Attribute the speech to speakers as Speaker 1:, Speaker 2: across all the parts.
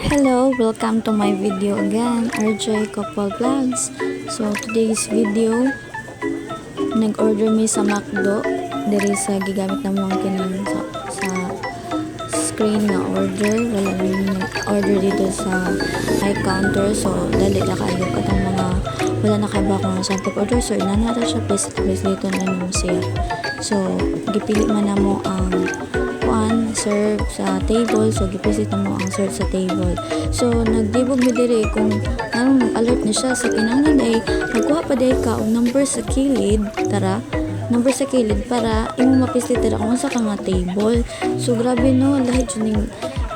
Speaker 1: Hello, welcome to my video again, RJ Couple Vlogs. So today's video, nag-order mi sa McDo. Diri sa gigamit na mo ang kining sa screen na order. Wala nang order dito sa high counter. So dali na kayo katong mga wala na kay ba kung saan order. So inanara siya place dito na mo siya. So gipili man na mo ang serve sa table. So gipisit na mo ang serve sa table. So nagdibog mi diri kung anong alert na siya sa kinahanglan ay magkuha pa dai ka og number sa kilid para imo mapislit dira kung sa ka nga table. So grabe no, lahi jud ning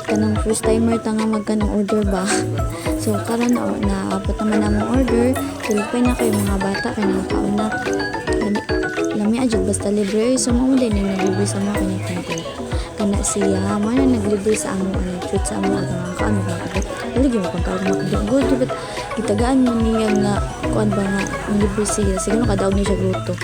Speaker 1: kanang first timer ta nga magkanang order ba. So karon na abot naman na mo order, silipay na kayo mga bata kay nakaon na lami ajud basta libre. So mo din ning naglibre sa mga kanya kana siya man naglibre sa amo ang treat sa amo ang kaano ba lagi mo pagkaon good but gitagaan mo niya nga kuan ba nga libre siya siguro kadaog ni siya gruto.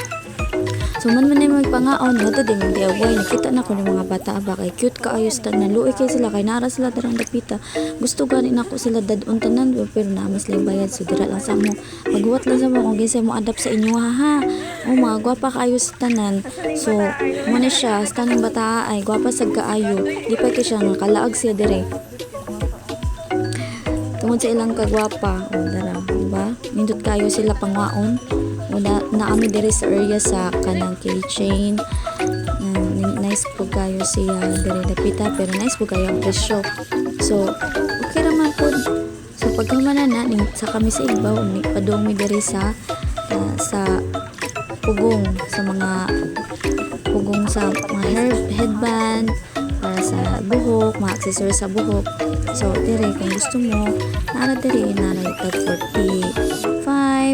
Speaker 1: So man magpangaon nato din ang DIY nakita na ko ng mga bata ba kay cute kaayos tag naluoy kay sila kay nara sila darang dapita gusto gani nako sila dadon tanan pero na mas lang bayad so dira lang sa mo maghuwat lang sa mo kung ginsa mo adapt sa inyo ha o mga gwapa kaayos tanan. So mo na siya tanang bata ay gwapa sad kaayo di pa kay siya nga kalaag siya dire tungod sa ilang kagwapa o dara diba nindot kayo sila pangwaon o na ami diri sa area sa kanang keychain. Nice po kayo siya diri dapita pero nice po kayo ang presyo. So okay ra man po. So pagkamana na sa kami sa ibaw ni padung mi diri sa pugong sa mga headband para sa buhok, mga accessories sa buhok. So diri kung gusto mo nara tag 45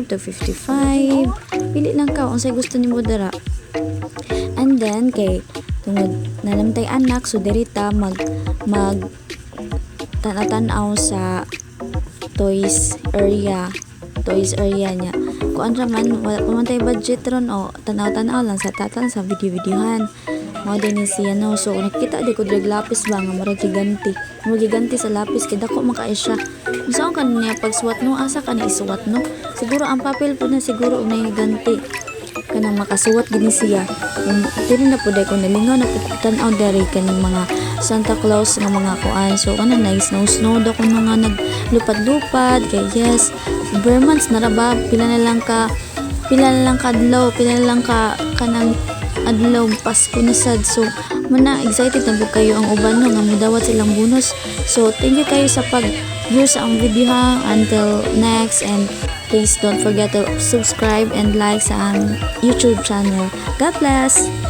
Speaker 1: to 55 pili lang ka unsay gusto nimo dara. And then kay tungod nanamtay anak so dirita mag tan-aw sa toys area niya kuan ra man wala pa man tay budget ron o tanaw lang sa tatan sa video-videohan mo din siya no. So nakita di ko drag lapis ba nga murag giganti sa lapis kay dako man kay siya unsa kan niya pagsuwat no asa ka ni isuwat no siguro ang papel po na siguro unay ganti kanang makasuwat gini siya dili na po dai ko nalingaw na tan-aw dari kaning mga Santa Claus nga mga kuan. So kana nice snow daw ko mga naglupad-lupad kay yes months na ra ba pila na lang ka kanang adlaw Pasko na sad. So muna excited na po kayo ang uban no nga mudawat silang bonus. So thank you kayo sa pag-view sa ang video ha. Until next, and please don't forget to subscribe and like sa ang YouTube channel. God bless!